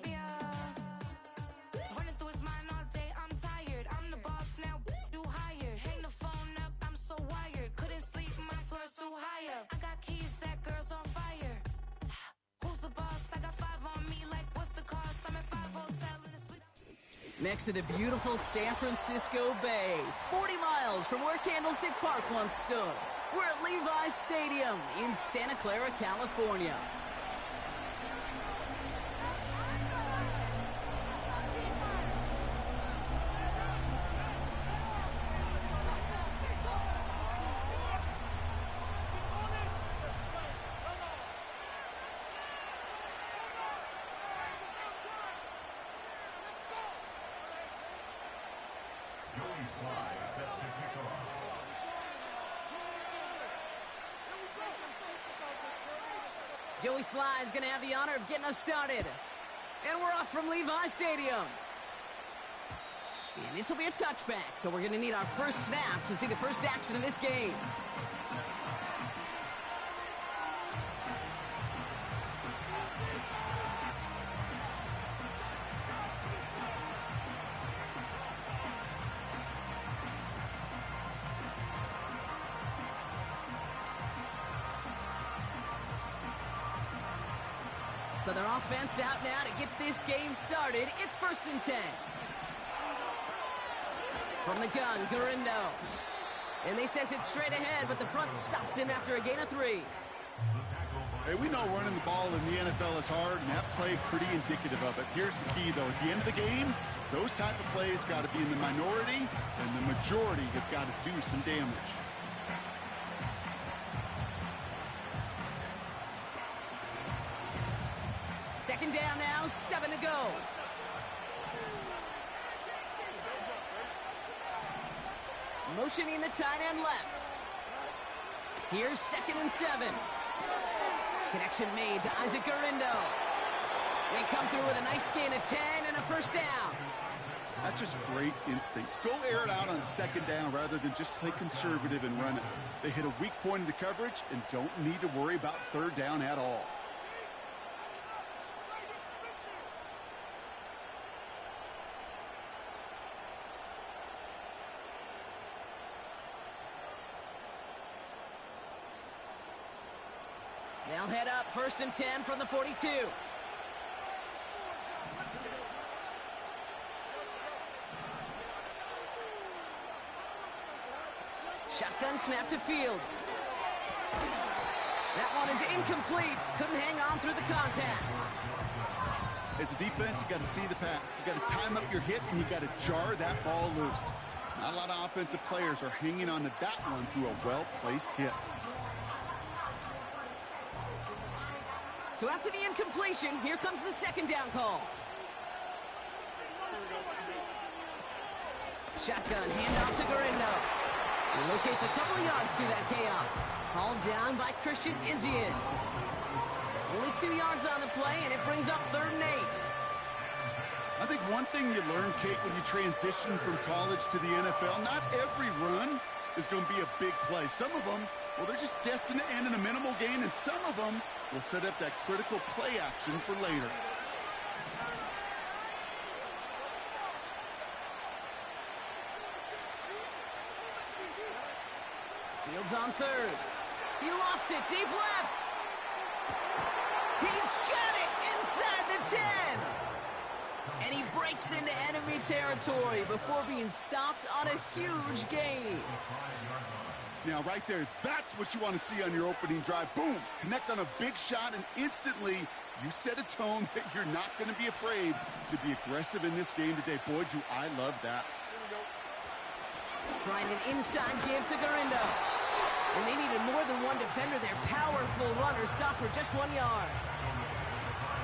Yeah. Running through his mind all day, I'm tired. I'm the boss now, do higher. Hang the phone up, I'm so wired. Couldn't sleep, my floor's too high up. I got keys, that girl's on fire. Who's the boss? I got 5 on me, like what's the cost? I'm at 5 hotel in a suite. Next to the beautiful San Francisco Bay, 40 miles from where Candlestick Park once stood. We're at Levi's Stadium in Santa Clara, California. Joey Sly is going to have the honor of getting us started. And we're off from Levi's Stadium. And this will be a touchback, so we're going to need our first snap to see the first action of this game. So their offense out now to get this game started. It's 1st and 10. From the gun, Garindo. And they sent it straight ahead, but the front stops him after a gain of 3. Hey, we know running the ball in the NFL is hard, and that play pretty indicative of it. Here's the key, though. At the end of the game, those type of plays got to be in the minority, and the majority have got to do some damage. Second down now, 7 to go. Motioning the tight end left. Here's 2nd and 7. Connection made to Isaac Garindo. They come through with a nice gain of 10 and a first down. That's just great instincts. Go air it out on 2nd down rather than just play conservative and run it. They hit a weak point in the coverage and don't need to worry about 3rd down at all. They'll head up 1st and 10 from the 42. Shotgun snap to Fields. That one is incomplete. Couldn't hang on through the contact. As a defense, you got to see the pass. You got to time up your hit, and you got to jar that ball loose. Not a lot of offensive players are hanging on to that one through a well-placed hit. So after the incompletion, here comes the 2nd down call. Shotgun, handoff to Garindo. He locates a couple of yards through that chaos. Hauled down by Christian Izien. Only 2 yards on the play, and it brings up 3rd and 8. I think one thing you learn, Kate, when you transition from college to the NFL, not every run is going to be a big play. Some of them, well, they're just destined to end in a minimal gain, and some of them will set up that critical play action for later. Fields on 3rd. He lofts it deep left. He's got it inside the 10. And he breaks into enemy territory before being stopped on a huge gain. Now, right there, that's what you want to see on your opening drive. Boom! Connect on a big shot, and instantly you set a tone that you're not going to be afraid to be aggressive in this game today. Boy, do I love that. Trying an inside give to Garindo. And they needed more than one defender. Their powerful runner stopped for just 1 yard.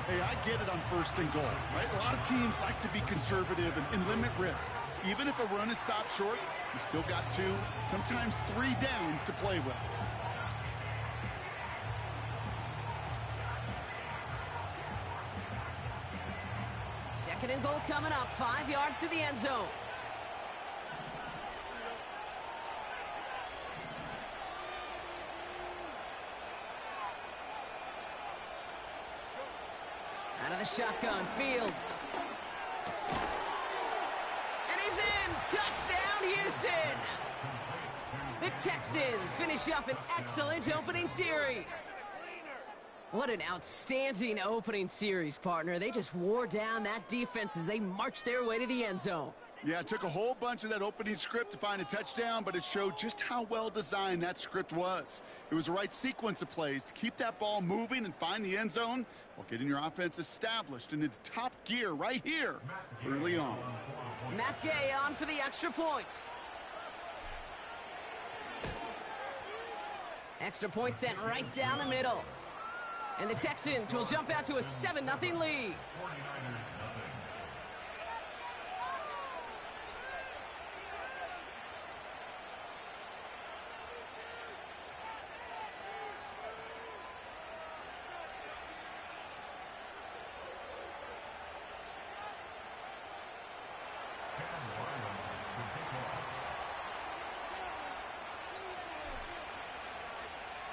Hey, I get it on 1st and goal, right? A lot of teams like to be conservative and limit risk. Even if a run is stopped short, you still got 2, sometimes 3 downs to play with. Second and goal coming up, 5 yards to the end zone. the shotgun, Fields. And he's in! Touchdown, Houston! The Texans finish off an excellent opening series. What an outstanding opening series, partner. They just wore down that defense as they marched their way to the end zone. Yeah, it took a whole bunch of that opening script to find a touchdown, but it showed just how well designed that script was. It was the right sequence of plays to keep that ball moving and find the end zone while getting your offense established and into top gear right here early on. Matt Gay on for the extra point. Extra point sent right down the middle. And the Texans will jump out to a 7-0 lead.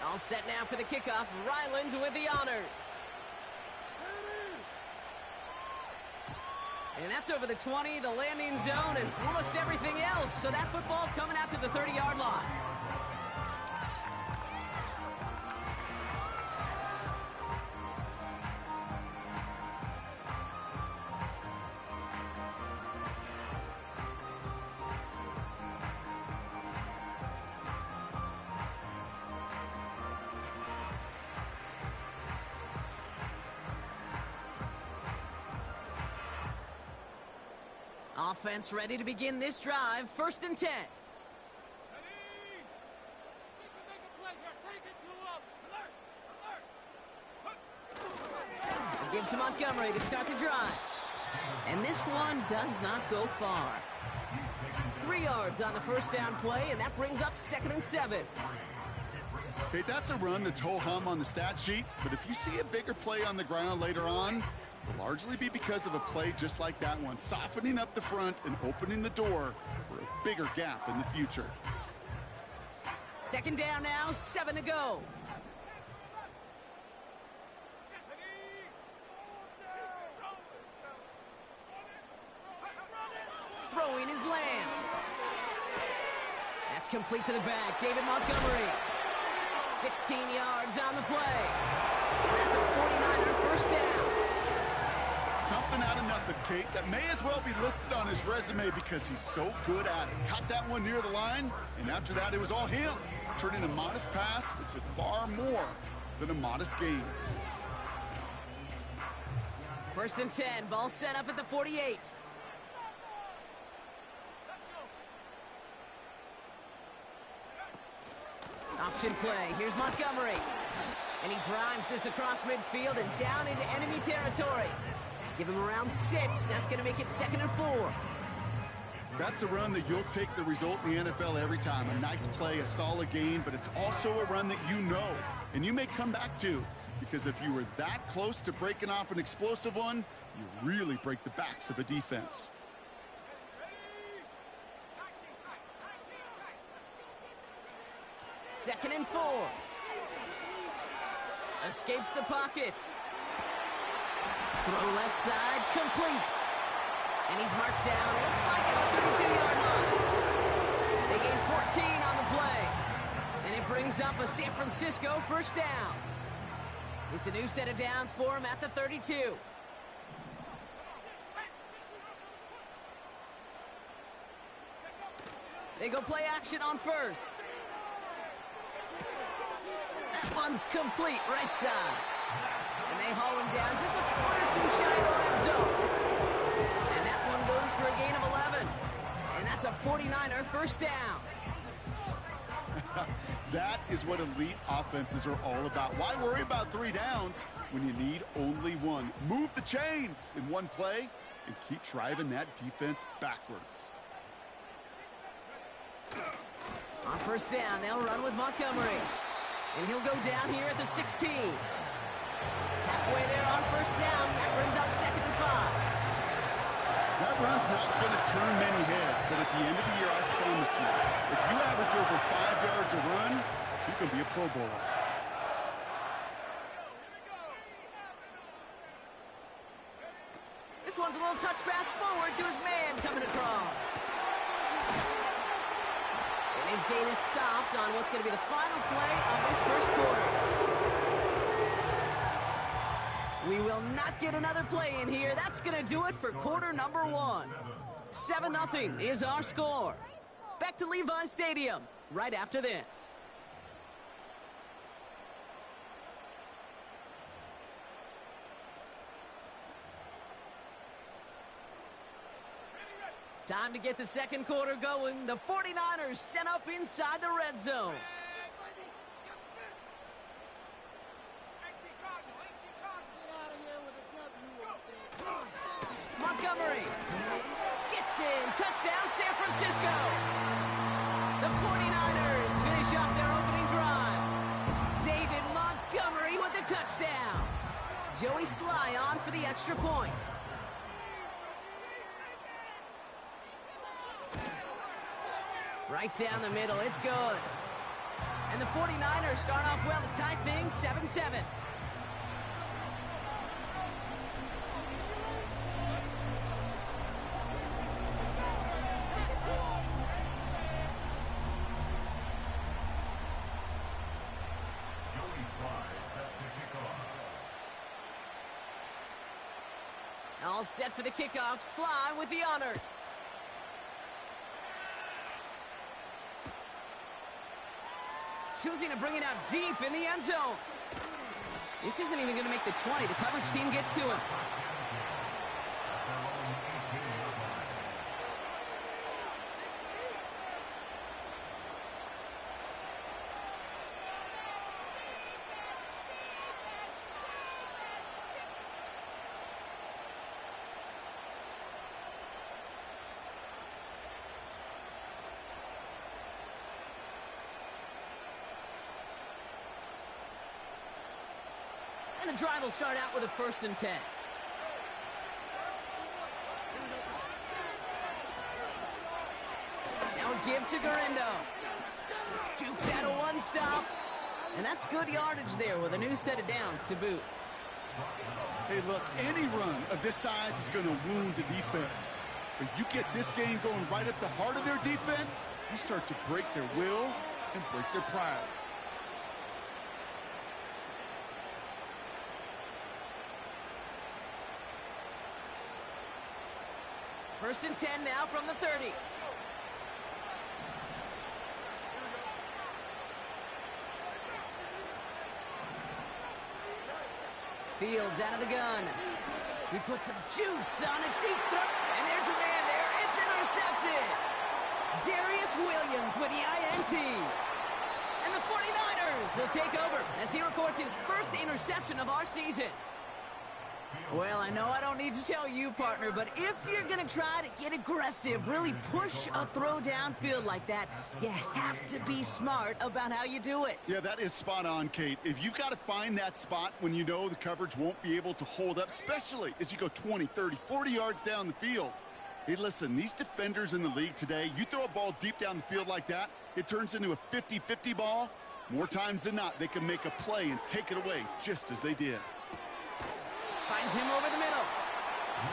All set now for the kickoff. Ryland with the honors. And that's over the 20, the landing zone, and almost everything else. So that football coming out to the 30-yard line. Offense ready to begin this drive. 1st and 10. It gives to Montgomery to start the drive. And this one does not go far. 3 yards on the first down play, and that brings up 2nd and 7. Okay, that's a run that's ho-hum on the stat sheet, but if you see a bigger play on the ground later on, it'll largely be because of a play just like that one, softening up the front and opening the door for a bigger gap in the future. 2nd down now, 7 to go. Throwing his lands. That's complete to the back. David Montgomery. 16 yards on the play. And that's a 49er first down. Something out of nothing, Kate, that may as well be listed on his resume because he's so good at it. Caught that one near the line, and after that, it was all him. Turning a modest pass into far more than a modest gain. 1st and 10, ball set up at the 48. Option play, here's Montgomery. And he drives this across midfield and down into enemy territory. Give him around 6. That's going to make it 2nd and 4. That's a run that you'll take the result in the NFL every time. A nice play, a solid gain, but it's also a run that you know and you may come back to, because if you were that close to breaking off an explosive one, you really break the backs of a defense. Second and 4. Escapes the pocket. Throw left side, complete. And he's marked down, looks like at the 32-yard line. They gain 14 on the play. And it brings up a San Francisco first down. It's a new set of downs for him at the 32. They go play action on first. That one's complete, right side. And they haul him down just a foot or two shy of the red zone. And that one goes for a gain of 11. And that's a 49er first down. That is what elite offenses are all about. Why worry about 3 downs when you need only 1? Move the chains in one play and keep driving that defense backwards. On first down, they'll run with Montgomery. And he'll go down here at the 16. Halfway there on first down, that brings up 2nd and 5. That run's not going to turn many heads, but at the end of the year, I promise you, if you average over 5 yards a run, you can be a Pro Bowler. one's a little touch pass forward to his man coming across. And his gain is stopped on what's going to be the final play of this first quarter. We will not get another play in here. That's going to do it for quarter number one. 7-0 is our score. Back to Levi's Stadium right after this. Time to get the second quarter going. The 49ers set up inside the red zone. Montgomery gets in. Touchdown, San Francisco. The 49ers finish off their opening drive. David Montgomery with the touchdown. Joey Sly on for the extra point. Right down the middle, it's good. And the 49ers start off well to tie things 7-7. All set for the kickoff. Sly with the honors. Choosing to bring it out deep in the end zone. This isn't even going to make the 20. The coverage team gets to him. And the drive will start out with a 1st and 10. Now a give to Garindo. Jukes out a one-stop. And that's good yardage there with a new set of downs to boot. Hey, look, any run of this size is going to wound the defense. If you get this game going right at the heart of their defense, you start to break their will and break their pride. First and 10 now from the 30. Fields out of the gun. He puts some juice on a deep throw. And there's a man there. It's intercepted. Darius Williams with the INT. And the 49ers will take over as he records his first interception of our season. Well, I know I don't need to tell you, partner, but if you're going to try to get aggressive, really push a throw downfield like that, you have to be smart about how you do it. Yeah, that is spot on, Kate. If you've got to find that spot when you know the coverage won't be able to hold up, especially as you go 20, 30, 40 yards down the field. Hey, listen, these defenders in the league today, you throw a ball deep down the field like that, it turns into a 50-50 ball. More times than not, they can make a play and take it away just as they did. Finds him over the middle.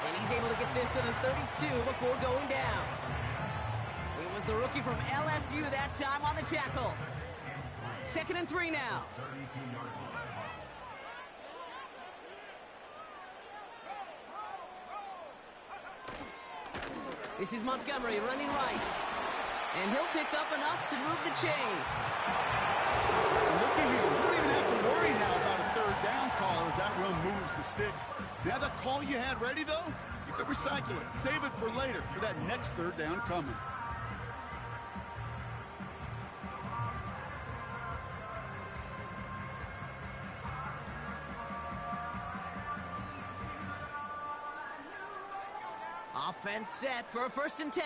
And he's able to get this to the 32 before going down. It was the rookie from LSU that time on the tackle. 2nd and 3 now. This is Montgomery running right. And he'll pick up enough to move the chains. Look at here. We don't even have to worry now about a 3rd down call as that run moves the sticks. Now that call you had ready, though, you could recycle it. Save it for later for that next 3rd down coming. Offense set for a 1st and 10.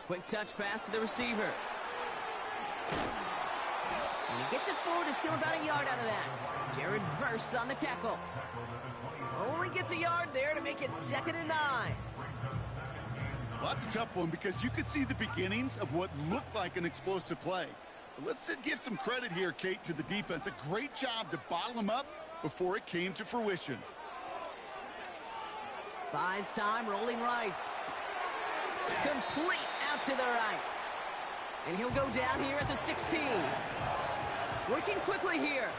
Quick touch pass to the receiver. And he gets it forward to steal about a yard out of that. Jared Verse on the tackle. Only gets a yard there to make it 2nd and 9. Well, that's a tough one because you could see the beginnings of what looked like an explosive play. But let's give some credit here, Kate, to the defense. A great job to bottle them up before it came to fruition. Buys time, rolling right. Complete out to the right. And he'll go down here at the 16. Working quickly here.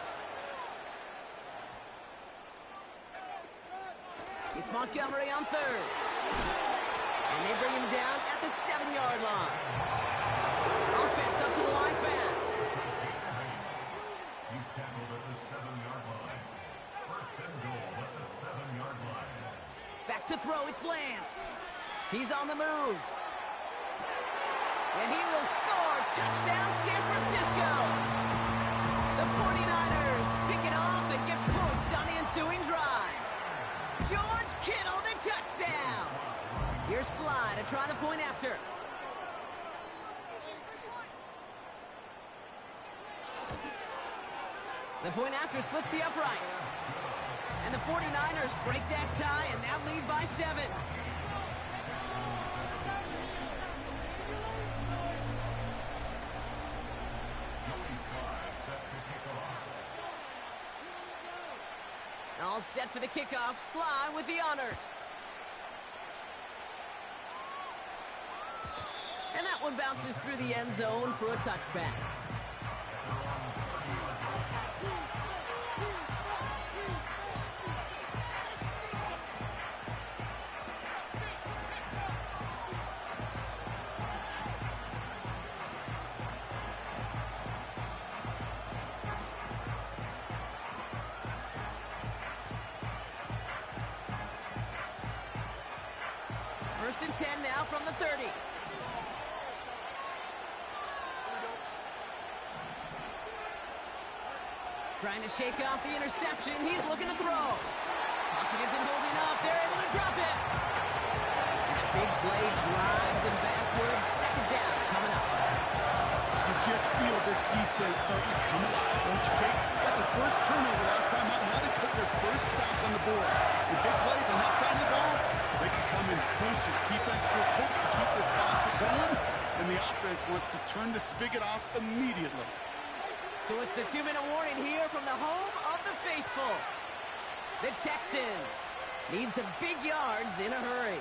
It's Montgomery on third. And they bring him down at the 7-yard line. Offense up to the line fast. He's tackled at the 7-yard line. First and goal at the 7-yard line. Back to throw, it's Lance. He's on the move. And he will score. Touchdown, San Francisco. The 49ers pick it off and get points on the ensuing drive. George Kittle, the touchdown. Here's Sly to try the point after. The point after splits the uprights. And the 49ers break that tie and now lead by 7. All set for the kickoff. Sly with the honors. And that one bounces through the end zone for a touchback. First and 10 now from the 30. Trying to shake off the interception. He's looking to throw. Pocket isn't holding up. They're able to drop it. And a big play drives them backwards. Second down coming up. You just feel this defense starting to come alive, don't you, Kate? Got the first turnover last time out. Now they put their first sack on the board. The big plays on that side of the ball, they can come in bunches. Defense sure hopes to keep this faucet going, and the offense wants to turn the spigot off immediately. So it's the 2-minute warning here from the home of the faithful. The Texans need some big yards in a hurry.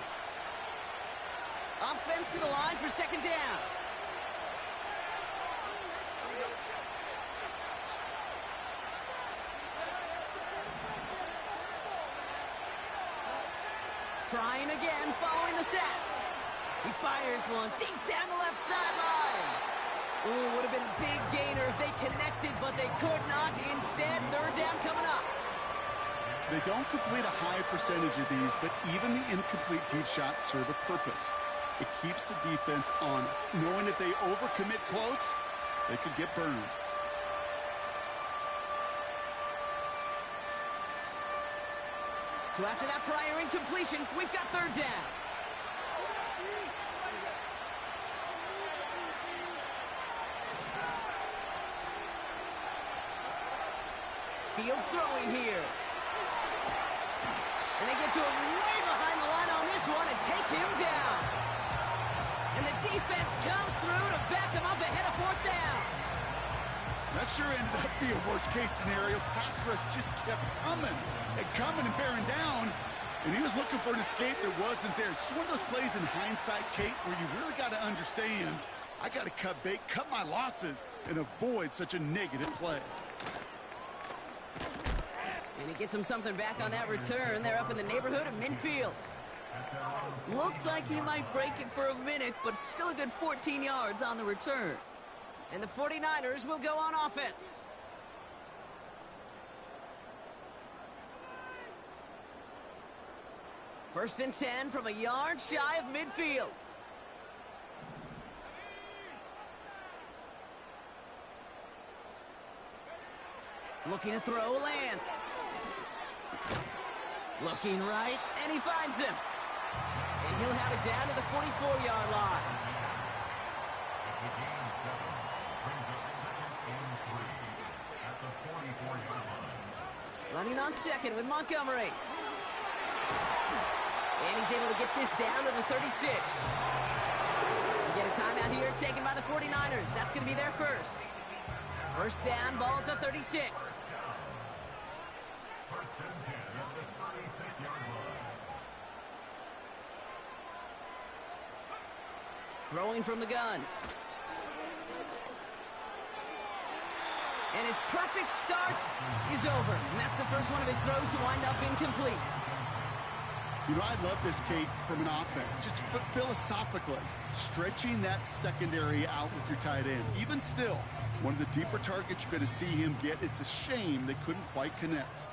Offense to the line for second down. Trying again, following the sack. He fires one deep down the left sideline. Ooh, would have been a big gainer if they connected, but they could not. Instead, third down coming up. They don't complete a high percentage of these, but even the incomplete deep shots serve a purpose. It keeps the defense honest, knowing if they overcommit close, they could get burned. So after that prior incompletion, we've got third down. Field throwing here. And they get to him way behind the line on this one and take him down. And the defense comes through to back them up ahead of fourth down. That sure ended up being a worst-case scenario. Pass rush just kept coming and coming and bearing down, and he was looking for an escape that wasn't there. It's one of those plays in hindsight, Kate, where you really got to understand, I got to cut bait, cut my losses, and avoid such a negative play. And he gets him something back on that return. They're up in the neighborhood of midfield. Looks like he might break it for a minute, but still a good 14 yards on the return. And the 49ers will go on offense. First and 10 from a yard shy of midfield. Looking to throw, Lance. Looking right, and he finds him. And he'll have it down to the 44-yard line. Running on second with Montgomery. And he's able to get this down to the 36. We get a timeout here taken by the 49ers. That's going to be their first. First down, ball at the 36. Throwing from the gun. And his perfect start is over. And that's the first one of his throws to wind up incomplete. You know, I love this, Kate, from an offense. Just philosophically, stretching that secondary out with your tight end. Even still, one of the deeper targets you're going to see him get. It's a shame they couldn't quite connect.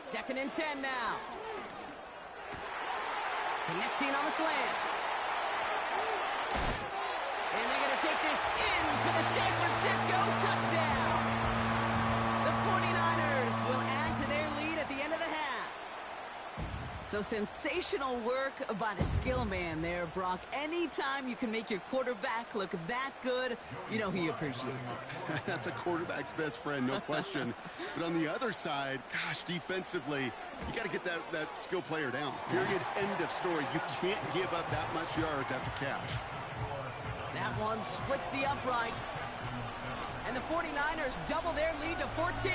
Second and 10 now. Connecting on the slant. And they're going to take this in for the San Francisco touchdown. The 49ers will add to their lead at the end of the half. So sensational work by the skill man there, Brock. Anytime you can make your quarterback look that good, you know he appreciates it. That's a quarterback's best friend, no question. But on the other side, gosh, defensively, you got to get that skill player down. Period, end of story. You can't give up that much yards after catch. That one splits the uprights. And the 49ers double their lead to 14.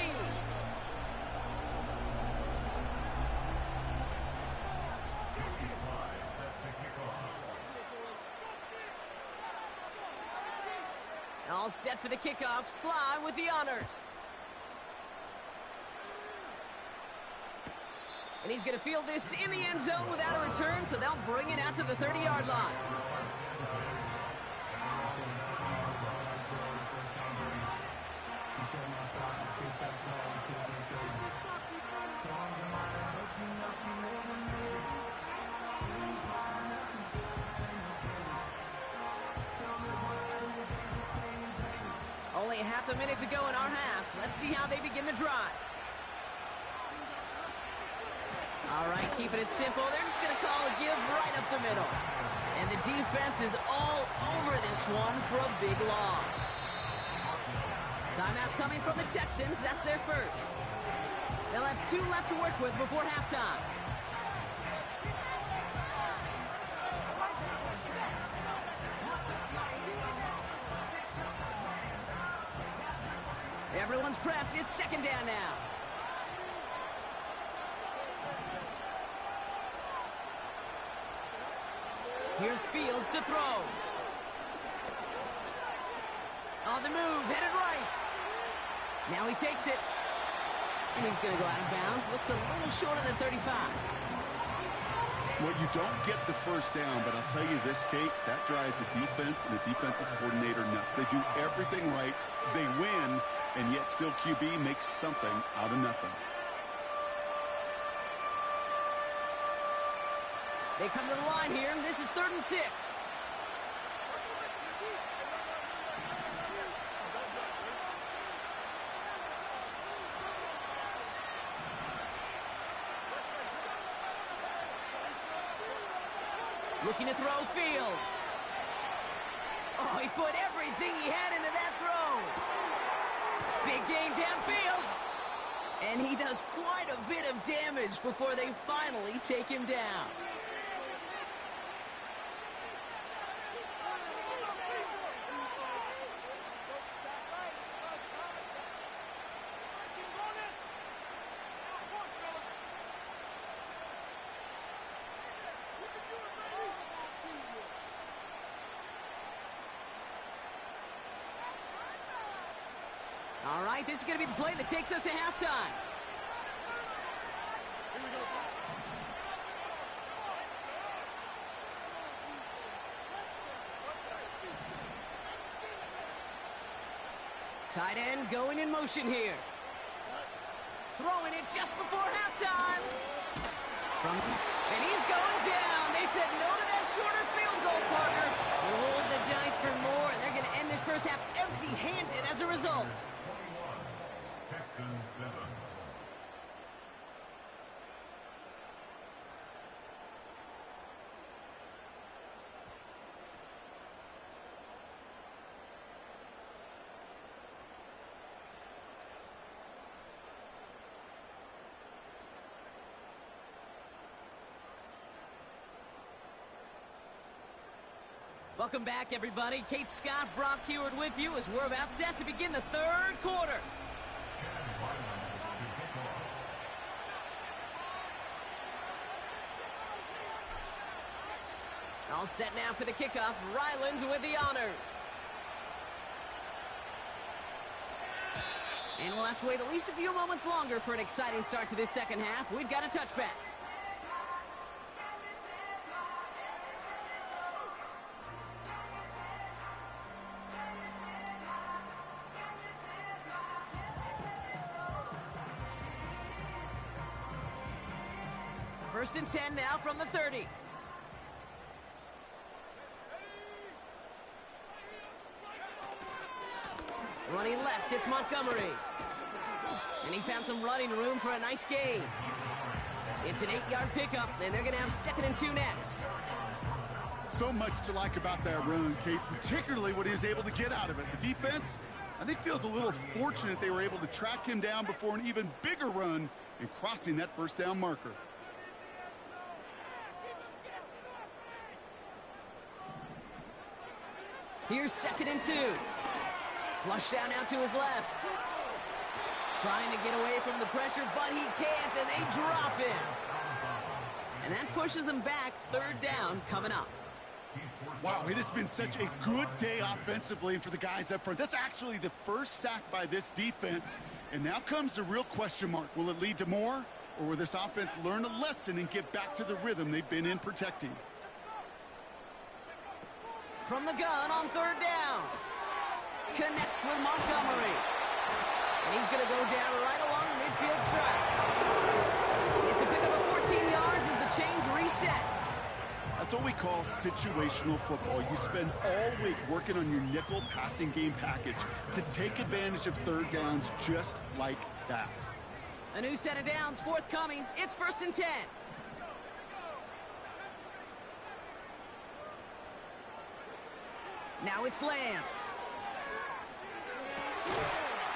All set for the kickoff. Sly with the honors. And he's going to field this in the end zone without a return, so they'll bring it out to the 30-yard line. Only half a minute to go in our half. Let's see how they begin the drive. All right, keeping it simple. They're just going to call a give right up the middle. And the defense is all over this one for a big loss. Timeout coming from the Texans. That's their first. They'll have 2 left to work with before halftime. Everyone's prepped. It's second down now. Here's Fields to throw. On the move, headed right. Now he takes it. And he's going to go out of bounds. Looks a little short of the 35. Well, you don't get the first down, but I'll tell you this, Kate, that drives the defense and the defensive coordinator nuts. They do everything right. They win, and yet still QB makes something out of nothing. They come to the line here, and this is 3rd and 6. Looking to throw Fields. Oh, he put everything he had into that throw. Big gain downfield. And he does quite a bit of damage before they finally take him down. All right, this is going to be the play that takes us to halftime. Tight end going in motion here. Throwing it just before halftime. And he's going down. They said no to that shorter field goal, partner. Roll the dice for more, and they're going to end this first half empty-handed as a result. Texans 7. Welcome back, everybody. Kate Scott, Brock Heward with you as we're about set to begin the 3rd quarter. All set now for the kickoff. Ryland with the honors. And we'll have to wait at least a few moments longer for an exciting start to this second half. We've got a touchback. First and 10 now from the 30. Running left, it's Montgomery. And he found some running room for a nice gain. It's an 8-yard pickup, and they're going to have 2nd and 2 next. So much to like about that run, Kate, particularly what he was able to get out of it. The defense, I think, feels a little fortunate they were able to track him down before an even bigger run and crossing that first down marker. Here's 2nd and 2. Flush down now to his left. Trying to get away from the pressure, but he can't, and they drop him. And that pushes him back. 3rd down coming up. Wow, it has been such a good day offensively for the guys up front. That's actually the first sack by this defense. And now comes the real question mark. Will it lead to more, or will this offense learn a lesson and get back to the rhythm they've been in protecting? From the gun on 3rd down. Connects with Montgomery. And he's going to go down right along the midfield stripe. It's a pickup of 14 yards as the chains reset. That's what we call situational football. You spend all week working on your nickel passing game package to take advantage of 3rd downs just like that. A new set of downs forthcoming. It's 1st and 10. Now it's Lance.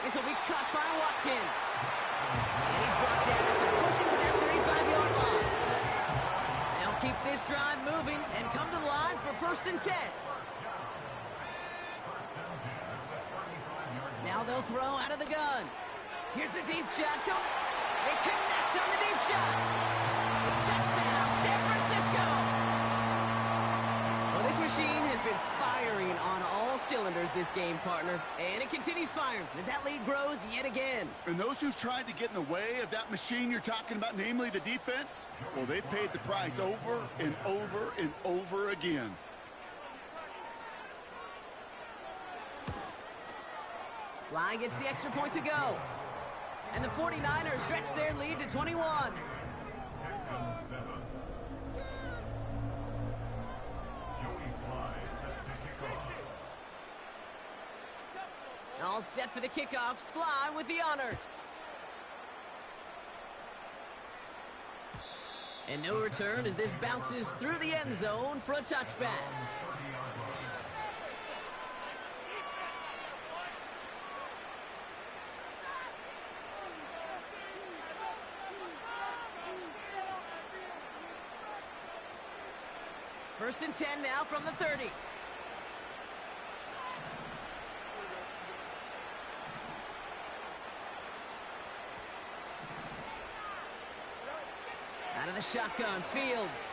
This will be caught by Watkins. And he's brought down after pushing to that 35-yard line. They'll keep this drive moving and come to the line for 1st and 10. Now they'll throw out of the gun. Here's a deep shot. They connect on the deep shot. Touchdown, San Francisco. Well, this machine has been firing on all cylinders this game, partner. And it continues firing as that lead grows yet again. And those who've tried to get in the way of that machine you're talking about, namely the defense, well, they've paid the price over and over and over again. Sly gets the extra point to go. And the 49ers stretch their lead to 21. All set for the kickoff. Sly with the honors. And no return as this bounces through the end zone for a touchback. First and 10 now from the 30. Out of the shotgun, Fields.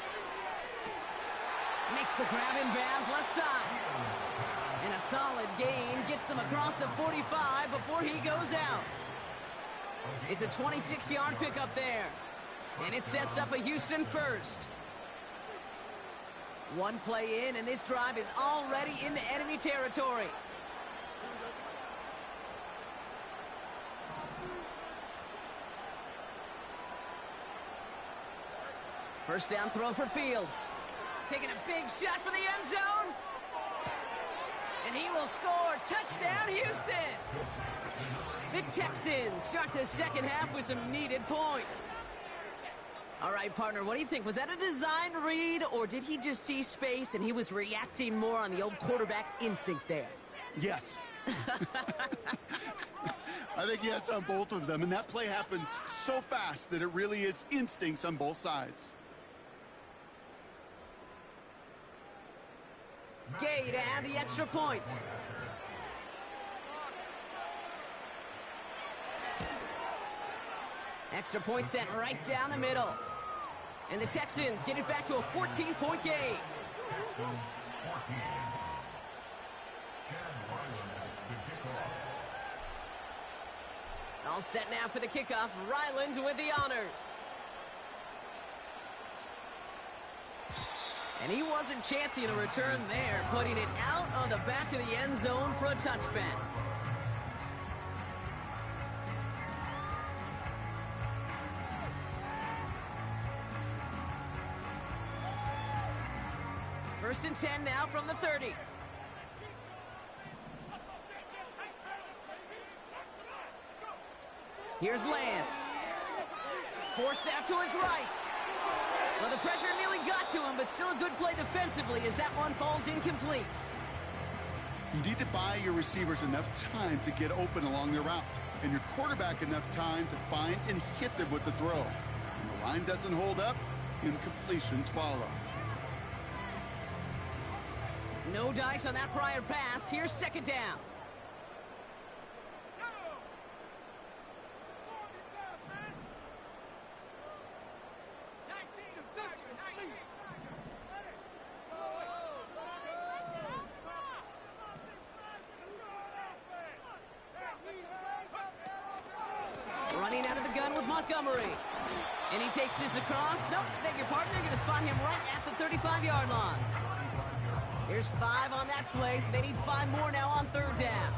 Makes the grab in bounds left side. And a solid gain gets them across the 45 before he goes out. It's a 26-yard pickup there. And it sets up a Houston first. One play in, and this drive is already into enemy territory. First down throw for Fields. Taking a big shot for the end zone. And he will score. Touchdown, Houston. The Texans start the second half with some needed points. All right, partner, what do you think? Was that a design read, or did he just see space and he was reacting more on the old quarterback instinct there? Yes. I think yes on both of them, and that play happens so fast that it really is instincts on both sides. Gay to add the extra point. Extra point sent right down the middle. And the Texans get it back to a 14-point game. Texans 14. Chad Ryland to kick off. All set now for the kickoff. Ryland with the honors. And he wasn't chancing a return there, putting it out on the back of the end zone for a touchback. First and 10 now from the 30. Here's Lance. Forced out to his right. Well, the pressure nearly got to him, but still a good play defensively as that one falls incomplete. You need to buy your receivers enough time to get open along their route, and your quarterback enough time to find and hit them with the throw. When the line doesn't hold up, incompletions follow. No dice on that prior pass. Here's second down. Running out of the gun with Montgomery. And he takes this across. Nope, beg your pardon. They're going to spot him right at the 35-yard line. Here's 5 on that play. They need 5 more now on third down.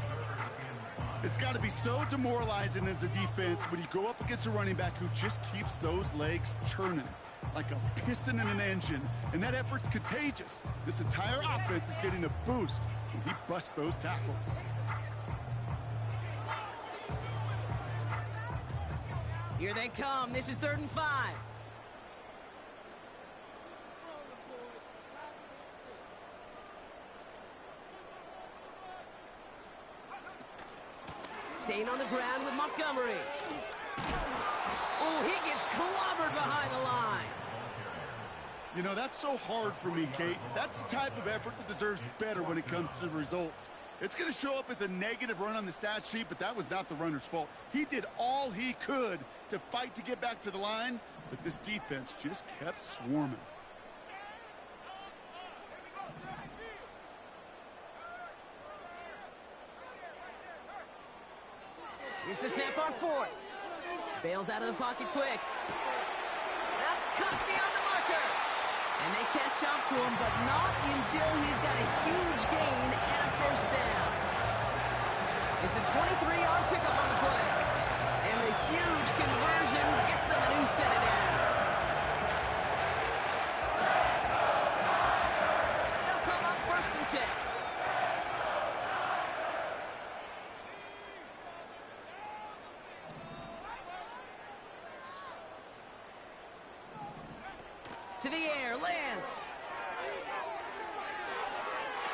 It's got to be so demoralizing as a defense when you go up against a running back who just keeps those legs churning like a piston in an engine, and that effort's contagious. This entire offense is getting a boost when he busts those tackles. Here they come. This is 3rd and 5. Staying on the ground with Montgomery. Oh, he gets clobbered behind the line. You know, that's so hard for me, Kate. That's the type of effort that deserves better when it comes to the results. It's going to show up as a negative run on the stat sheet, but that was not the runner's fault. He did all he could to fight to get back to the line, but this defense just kept swarming. Here's the snap on 4th. Bails out of the pocket quick. That's cut beyond the marker. And they catch up to him, but not until he's got a huge gain and a first down. It's a 23-yard pickup on the play. And the huge conversion gets them a new set of downs. They'll come up 1st and 10. To the air, Lance.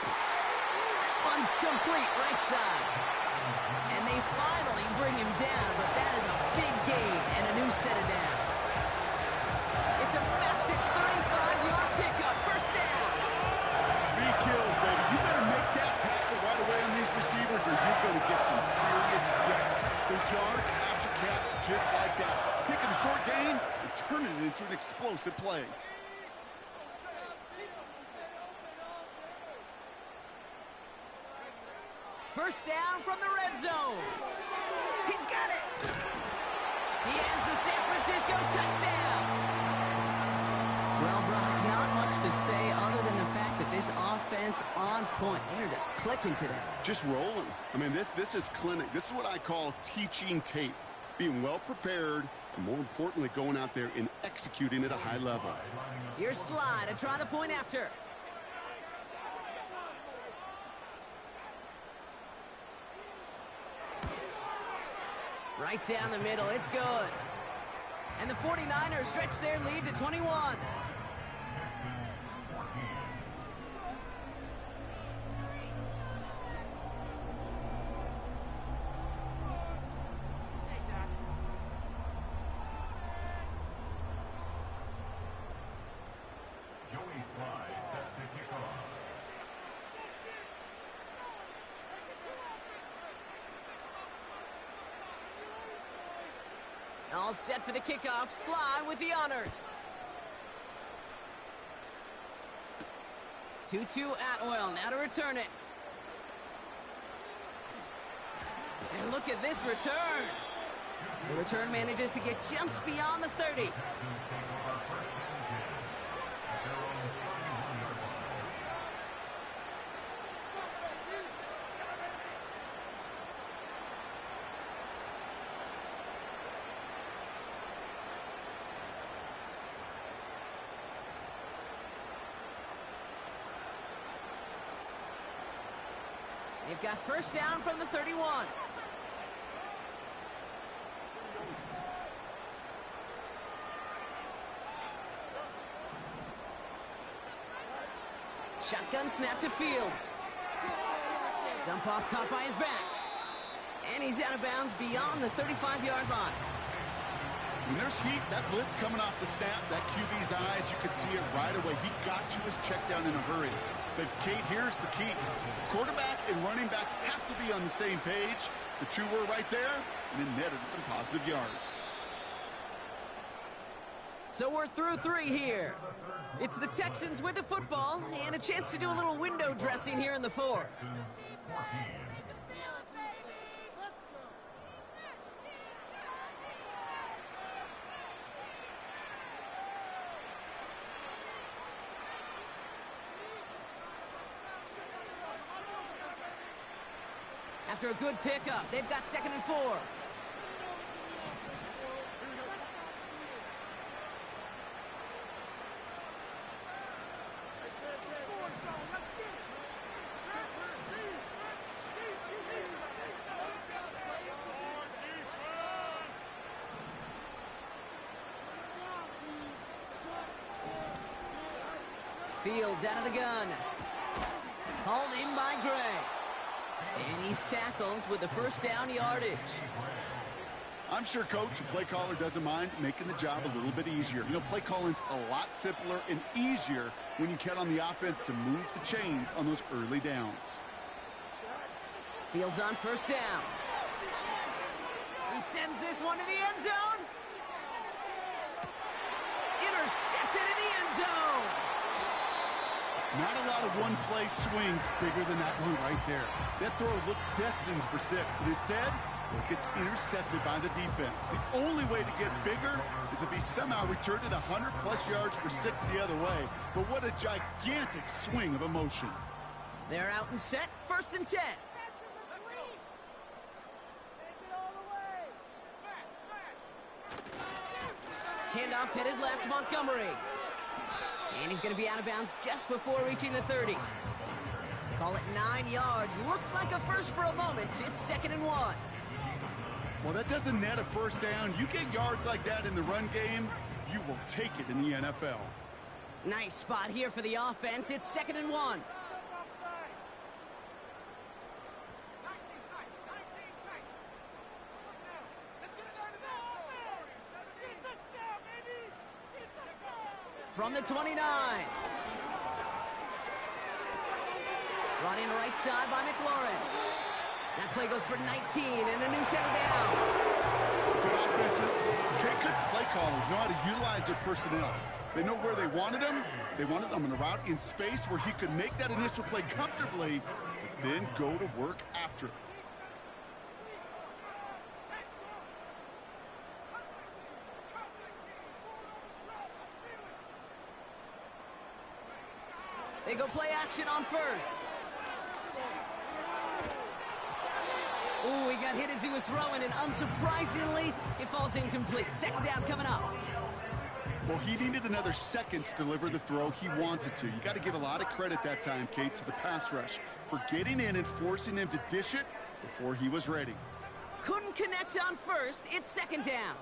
That one's complete, right side. And they finally bring him down, but that is a big gain and a new set of downs. It's a massive 35-yard pickup, first down. Speed kills, baby. You better make that tackle right away on these receivers or you're going to get some serious yak. Those yards after catch just like that. Taking a short gain and turning it into an explosive play. First down from the red zone. He's got it. He has the San Francisco touchdown. Well, Brock, not much to say other than the fact that this offense on point. They're just clicking today. Just rolling. I mean, this is clinic. This is what I call teaching tape. Being well prepared, and more importantly, going out there and executing at a high level. Here's Slide to try the point after. Right down the middle, it's good. And the 49ers stretch their lead to 21. All set for the kickoff. Sly with the honors. 2-2 Atwell, now to return it. And look at this return. The return manages to get just beyond the 30. They've got first down from the 31. Shotgun snap to Fields. Dump off caught by his back. And he's out of bounds beyond the 35-yard line. When there's heat, that blitz coming off the snap, that QB's eyes, you could see it right away. He got to his check down in a hurry. But, Kate, here's the key. Quarterback and running back have to be on the same page. The two were right there, and it netted some positive yards. So we're through 3 here. It's the Texans with the football and a chance to do a little window dressing here in the 4th. After a good pickup, they've got 2nd and 4. Fields out of the gun. Hauled in by Gray. And he's tackled with the first down yardage. I'm sure, Coach, the play caller doesn't mind making the job a little bit easier. You know, play calling's a lot simpler and easier when you count on the offense to move the chains on those early downs. Fields on first down. He sends this one to the end zone. Intercepted in the end zone. Not a lot of one-play swings bigger than that one right there. That throw looked destined for 6, and instead, it gets intercepted by the defense. The only way to get bigger is if he somehow returned it 100-plus yards for 6 the other way. But what a gigantic swing of emotion. They're out and set, 1st and 10. Handoff headed left, Montgomery. And he's going to be out of bounds just before reaching the 30. Call it 9 yards. Looks like a first for a moment. It's 2nd and 1. Well, that doesn't net a first down. You get yards like that in the run game, you will take it in the NFL. Nice spot here for the offense. It's 2nd and 1. From the 29. Brought in right side by McLaurin. That play goes for 19 and a new set of downs. Good offenses. Okay, good play callers know how to utilize their personnel. They know where they wanted them. They wanted them on a route in space where he could make that initial play comfortably, but then go to work after it. They go play action on first. Ooh, he got hit as he was throwing, and unsurprisingly, it falls incomplete. 2nd down coming up. Well, he needed another second to deliver the throw he wanted to. You got to give a lot of credit that time, Kate, to the pass rush for getting in and forcing him to dish it before he was ready. Couldn't connect on first. It's 2nd down.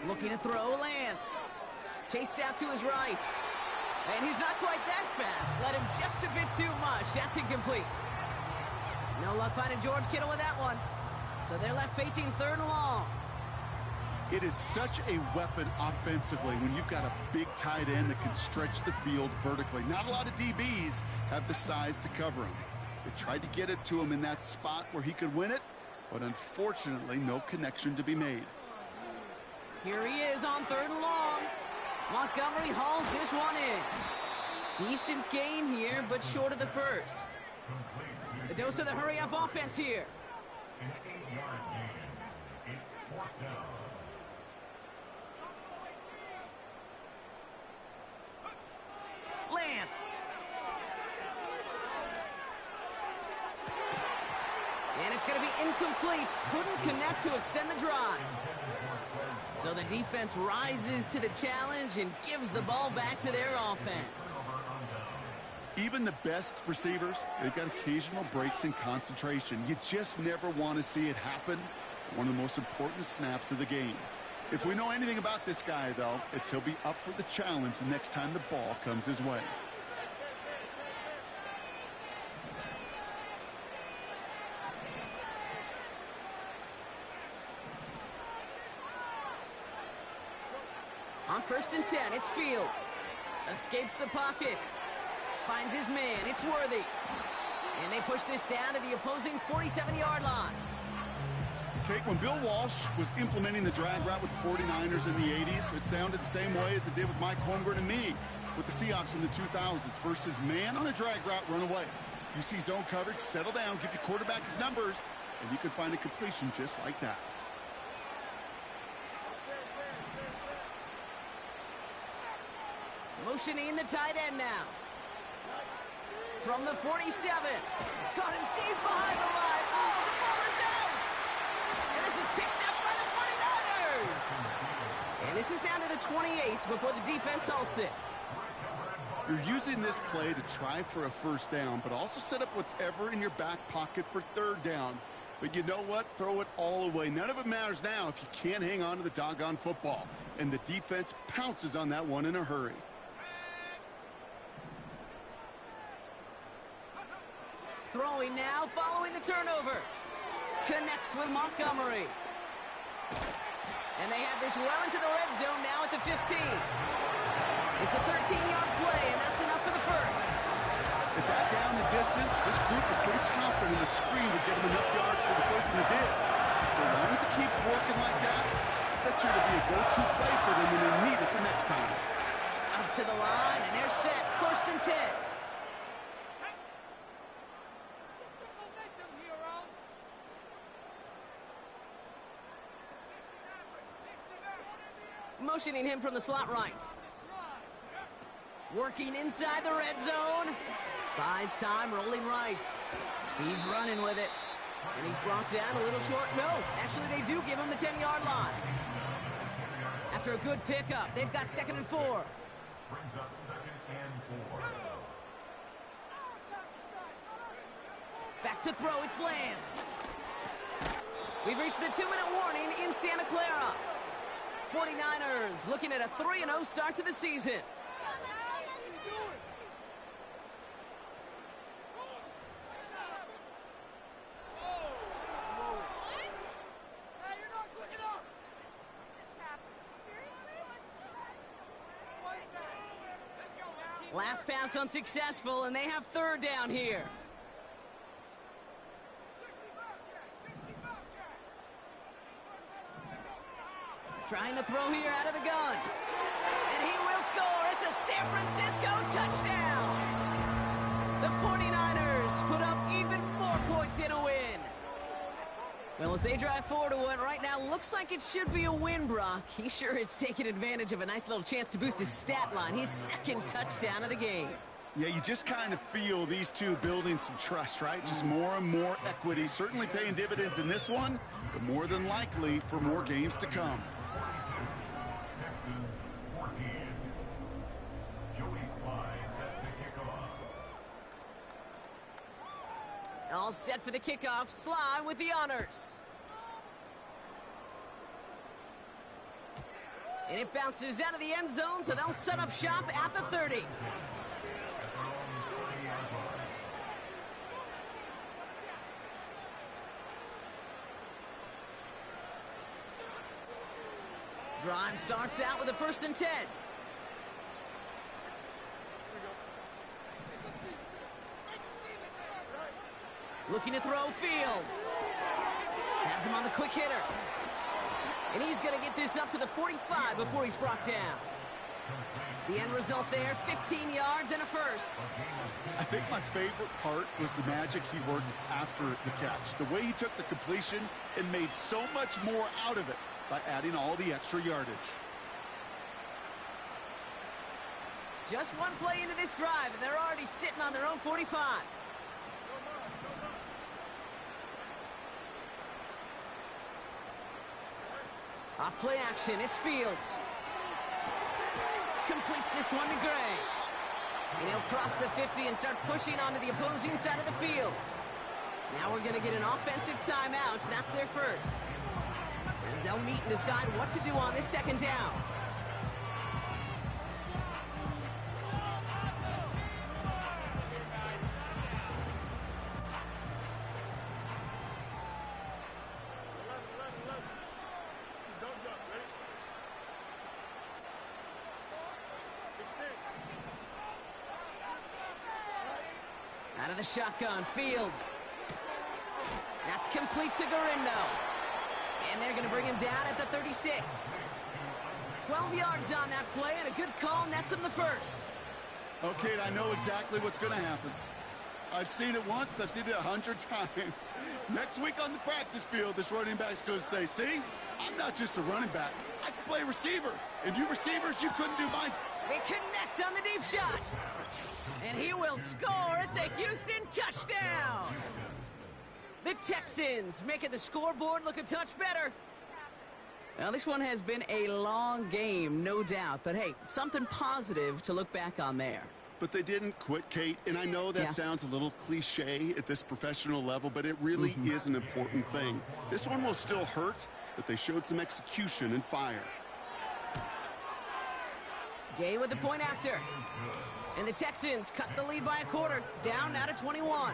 Looking to throw, Lance. Chased out to his right. And he's not quite that fast. Let him just a bit too much. That's incomplete. No luck finding George Kittle with that one. So they're left facing 3rd and long. It is such a weapon offensively when you've got a big tight end that can stretch the field vertically. Not a lot of DBs have the size to cover him. They tried to get it to him in that spot where he could win it, but unfortunately, no connection to be made. Here he is on 3rd and long. Montgomery hauls this one in. Decent gain here, but short of the first. The dose of the hurry-up offense here. An 8-yard gain. It's 4th down. Lance. And it's going to be incomplete. Couldn't connect to extend the drive. So the defense rises to the challenge and gives the ball back to their offense. Even the best receivers, they've got occasional breaks in concentration. You just never want to see it happen. One of the most important snaps of the game. If we know anything about this guy, though, it's he'll be up for the challenge the next time the ball comes his way. On 1st and 10, it's Fields. Escapes the pocket. Finds his man. It's Worthy. And they push this down to the opposing 47-yard line. Okay, when Bill Walsh was implementing the drag route with the 49ers in the 80s, it sounded the same way as it did with Mike Holmgren and me with the Seahawks in the 2000s versus man on a drag route, run away. You see zone coverage, settle down, give your quarterback his numbers, and you can find a completion just like that. Motioning the tight end now. From the 47. Caught him deep behind the line. Oh, the ball is out! And this is picked up by the 49ers! And this is down to the 28 before the defense halts it. You're using this play to try for a first down, but also set up whatever in your back pocket for 3rd down. But you know what? Throw it all away. None of it matters now if you can't hang on to the doggone football. And the defense pounces on that one in a hurry. Throwing now, following the turnover. Connects with Montgomery. And they have this well into the red zone now at the 15. It's a 13-yard play, and that's enough for the first. At that down the distance, this group was pretty confident the screen would get them enough yards for the first, and it did. So long as it keeps working like that, I bet you it'll be a go-to play for them when they need it the next time. Up to the line, and they're set. 1st and 10. Motioning him from the slot right. Working inside the red zone. Buys time, rolling right. He's running with it. And he's brought down a little short. No, actually they do give him the 10-yard line. After a good pickup, they've got 2nd and 4. Brings up 2nd and 4. Back to throw, it's Lance. We've reached the 2-minute warning in Santa Clara. 49ers looking at a 3-0 start to the season. Last pass unsuccessful, and they have 3rd down here. Trying to throw here out of the gun. And he will score. It's a San Francisco touchdown. The 49ers put up even more points in a win. Well, as they drive forward to what right now looks like it should be a win, Brock. He sure is taking advantage of a nice little chance to boost his stat line. His 2nd touchdown of the game. Yeah, you just kind of feel these two building some trust, right? Just more and more equity. Certainly paying dividends in this one, but more than likely for more games to come. Texans 14. Joey Sly set to kick off. All set for the kickoff. Sly with the honors. And it bounces out of the end zone, so they'll set up shop at the 30. Drive starts out with a 1st and 10. Looking to throw Fields. Has him on the quick hitter. And he's going to get this up to the 45 before he's brought down. The end result there, 15 yards and a first. I think my favorite part was the magic he worked after the catch. The way he took the completion and made so much more out of it by adding all the extra yardage. Just one play into this drive, and they're already sitting on their own 45. Off play action, it's Fields. Completes this one to Gray. And he'll cross the 50 and start pushing onto the opposing side of the field. Now we're going to get an offensive timeout. That's their first. As they'll meet and decide what to do on this second down. Out of the shotgun, Fields. That's complete to Garindo. And they're going to bring him down at the 36. 12 yards on that play, and a good call nets him the first. Okay, I know exactly what's going to happen. I've seen it once, I've seen it 100 times. Next week on the practice field, this running back's going to say, see, I'm not just a running back. I can play receiver. And you receivers, you couldn't do mine. They connect on the deep shot. And he will score. It's a Houston touchdown. The Texans making the scoreboard look a touch better. Now, this one has been a long game, no doubt. But, hey, something positive to look back on there. But they didn't quit, Kate, and I know that sounds a little cliche at this professional level, but it really is an important thing. This one will still hurt, but they showed some execution and fire. Gay with the point after. And the Texans cut the lead by a quarter, down now to 21.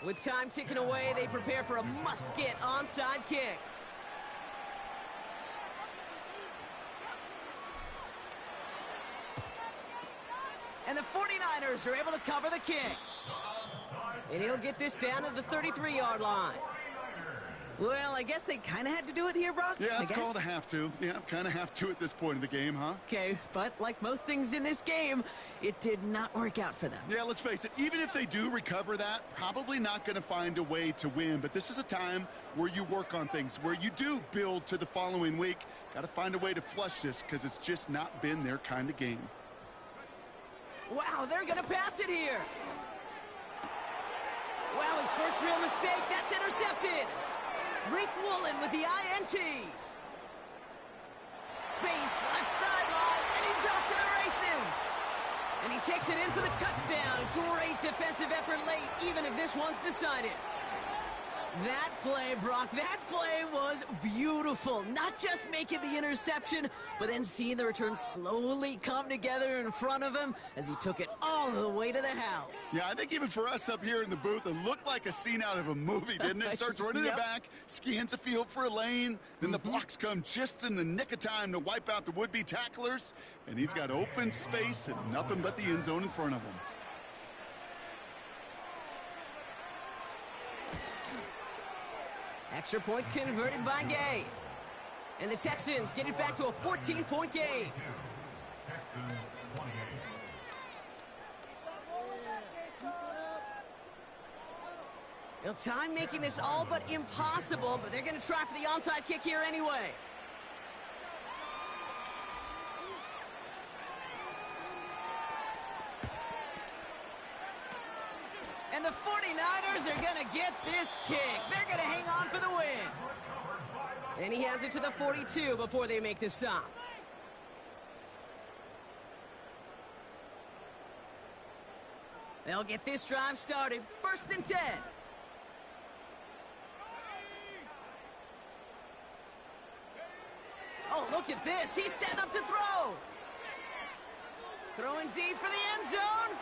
With time ticking away, they prepare for a must-get onside kick. And the 49ers are able to cover the kick. And he'll get this down to the 33-yard line. Well, I guess they kind of had to do it here, Brock. Yeah, it's called a have to. Yeah, kind of have to at this point in the game, huh? Okay, but like most things in this game, it did not work out for them. Yeah, let's face it, even if they do recover that, probably not going to find a way to win. But this is a time where you work on things, where you do build to the following week. Got to find a way to flush this because it's just not been their kind of game. Wow, they're going to pass it here. Wow, his first real mistake. That's intercepted. Rick Woolen with the INT. Space, left sideline, and he's off to the races. And he takes it in for the touchdown. Great defensive effort late, even if this one's decided. That play, Brock, that play was beautiful. Not just making the interception, but then seeing the return slowly come together in front of him as he took it all the way to the house. Yeah, I think even for us up here in the booth, it looked like a scene out of a movie, didn't it? Starts running it back, scans the field for a lane, then the blocks come just in the nick of time to wipe out the would-be tacklers, and he's got open space and nothing but the end zone in front of him. Extra point converted by Gay. And the Texans get it back to a 14-point game. Well, time making this all but impossible, but they're going to try for the onside kick here anyway. And the 49ers are going to get this kick. They're going to hang on for the win. And he has it to the 42 before they make the stop. They'll get this drive started. 1st and 10. Oh, look at this. He's set up to throw. Throwing deep for the end zone.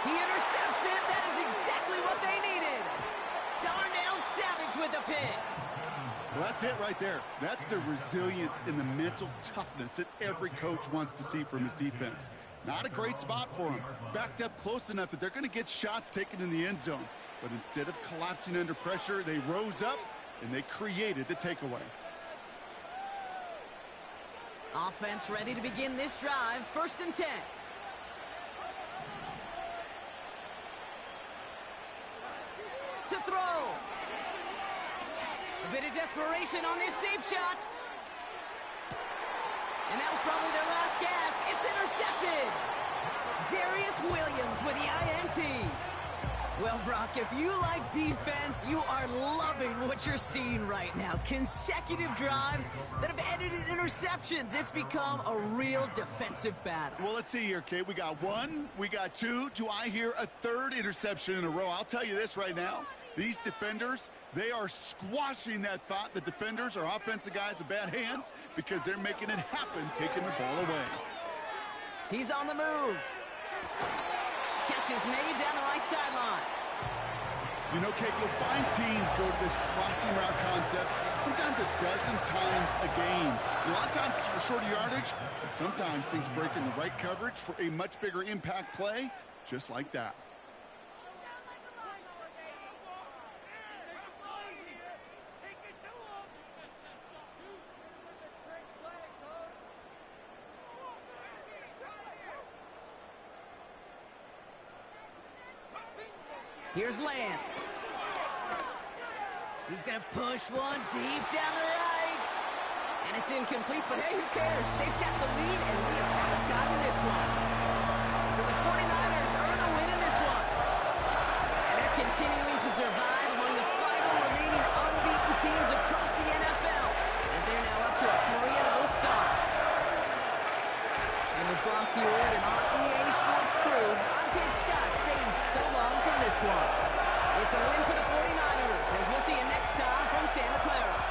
He intercepts it. That is exactly what they needed. Darnell Savage with the pick. Well, that's it right there. That's the resilience and the mental toughness that every coach wants to see from his defense. Not a great spot for him. Backed up close enough that they're going to get shots taken in the end zone. But instead of collapsing under pressure, they rose up and they created the takeaway. Offense ready to begin this drive. 1st and 10. To throw. A bit of desperation on this deep shot. And that was probably their last gasp. It's intercepted. Darius Williams with the INT. Well, Brock, if you like defense, you are loving what you're seeing right now. Consecutive drives that have ended in interceptions. It's become a real defensive battle. Well, let's see here, Kate. We got 1, we got 2. Do I hear a 3rd interception in a row? I'll tell you this right now. These defenders, they are squashing that thought. The defenders are offensive guys with bad hands because they're making it happen, taking the ball away. He's on the move. Catch is made down the right sideline. You know, Kate, you'll find teams go to this crossing route concept sometimes a dozen times a game. A lot of times it's for shorter yardage, but sometimes things break in the right coverage for a much bigger impact play, just like that. Here's Lance. He's going to push one deep down the right. And it's incomplete, but hey, who cares? Safe kept the lead, and we are out of time in this one. So the 49ers earn a win in this one. And they're continuing to survive among the final remaining unbeaten teams across the NFL, as they're now up to a 3-0 start. And with Brock Hewitt and our EA Sports crew, I'm Kate Scott saying so long from this one. It's a win for the 49ers, as we'll see you next time from Santa Clara.